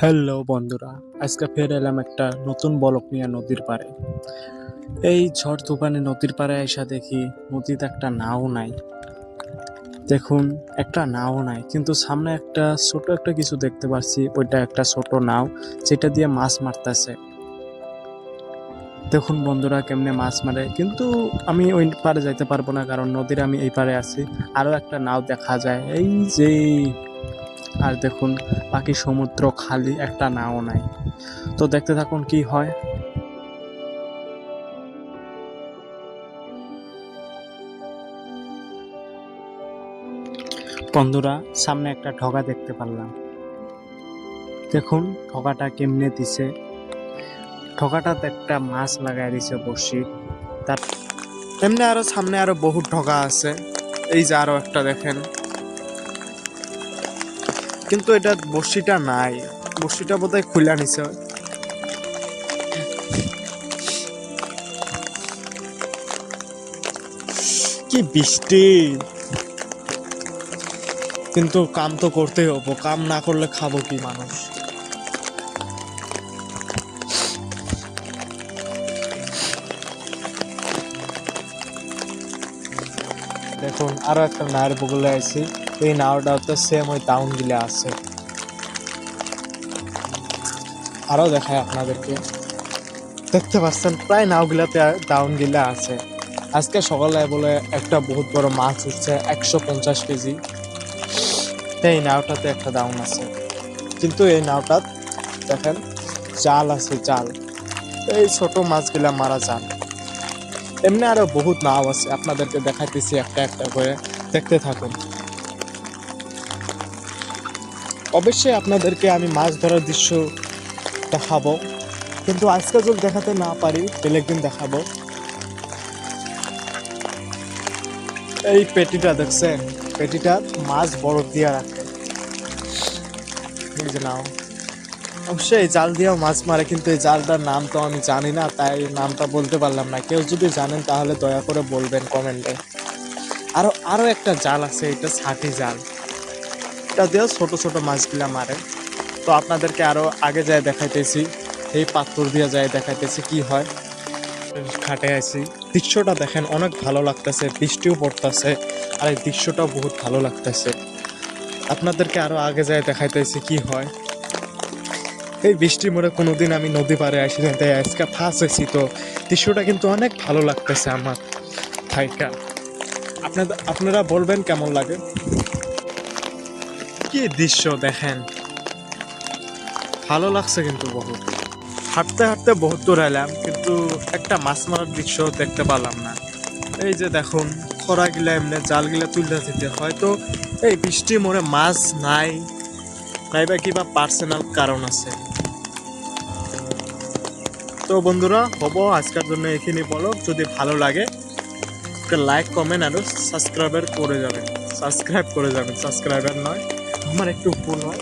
Hello বন্ধুরা, আজকে ফের এলাম একটা নতুন বলক নিয়ে নদীর পাড়ে। এই ঝড় তুফানে নদীর পাড়ে এসে দেখি নদীতে একটা নাও নাই। দেখুন, একটা নাও নাই, কিন্তু সামনে একটা ছোট একটা কিছু দেখতে পাচ্ছি। ওইটা একটা ছোট নাও, যেটা দিয়ে মাছ মারতেছে। দেখুন বন্ধুরা কেমনে মাছ মারে, কিন্তু আমি ওই পারে যাইতে পারবো না, কারণ নদীর আমি এই পারে আছি। আরো একটা নাও দেখা যায়, এই যে। আর দেখুন, বাকি সমুদ্র খালি, একটা নাও নাই। তো দেখতে থাকুন কি হয়। বন্ধুরা, সামনে একটা ঠগা দেখতে পারলাম। দেখুন ঠগাটা কেমনে দিছে। ঠগাটাতে একটা মাছ লাগাই দিছে বড়শি। তার এমনি আরো সামনে আরো বহুত ঠগা আছে। এই যে আরো একটা দেখেন, কিন্তু এটা বড়শিটা নাই। বড়শিটা বোধহয় খুলে নিছে। কি বৃষ্টি! কিন্তু কাম তো করতেই হবো, কাম না করলে খাবো কি মানুষ। দেখুন আরো একটা নায়ের বগলে আইছি। এই নাওটাও তো সেম ওই টাউন গিলা আছে। আরো দেখায় আপনাদেরকে, দেখতে পাচ্ছেন প্রায় নাওগুলাতে ডাউন গিলা আছে। আজকে সকালে বলে একটা বহুত বড় মাছ উঠছে, 150 কেজি। এই নাওটাতে একটা ডাউন আছে, কিন্তু এই নাওটা দেখেন জাল আছে, জাল। এই ছোট মাছগুলা মারা যান। এমনি আরো বহুত নাও আছে, আপনাদেরকে দেখাইতেছি একটা একটা করে, দেখতে থাকুন। অবশ্যই আপনাদেরকে আমি মাছ ধরার দৃশ্য দেখাবো, কিন্তু আজকে যদি দেখাতে না পারি বেলেগ দিন দেখাবো। এই পেটিটা দেখছেন, পেটিটা মাছ বরফ দিয়া রাখে। এই যে নাও, অবশ্যই জাল দিয়েও মাছ মারে, কিন্তু এই জালটার নাম তো আমি জানি না, তাই নামটা বলতে পারলাম না। কেউ যদি জানেন তাহলে দয়া করে বলবেন কমেন্টে। আরো আরো একটা জাল আছে, এটা ছাটি জাল। এটা দিয়েও ছোট ছোট মাছগুলা মারে। তো আপনাদেরকে আরো আগে যায় দেখাইতেছি, এই পাথর দিয়ে যায় দেখাইতেছি কি হয়। ঘাটে আছি, দৃশ্যটা দেখেন অনেক ভালো লাগতেছে, বৃষ্টিও পড়তেছে, আর এই দৃশ্যটাও বহুত ভালো লাগতেছে। আপনাদেরকে আরো আগে যায় দেখাইতেছি কি হয়। এই বৃষ্টি মোড়ে কোনোদিন আমি নদী পাড়ে আসি না, তাই আজকে ফার্স্ট হয়েছি। তো দৃশ্যটা কিন্তু অনেক ভালো লাগতেছে আমার থাইকা। আপনারা বলবেন কেমন লাগে। কি দৃশ্য দেখেন, ভালো লাগছে কিন্তু বহুত। হাঁটতে হাঁটতে বহুত দূর এলাম, কিন্তু একটা মাছ মারার দৃশ্য দেখতে পারলাম না। এই যে দেখুন, খরা গিলা এমনি জাল গিলা তুলতে দিতে, হয়তো এই বৃষ্টি মোড়ে মাছ নাই, নাইবা কিবা পার্সোনাল কারণ আছে। তো বন্ধুরা, হবো আজকের জন্য এখানে বলো। যদি ভালো লাগে লাইক কমেন্ট আর সাবস্ক্রাইব করে যাবেন। সাবস্ক্রাইবার নয়, আমার একটু ভুল হয়।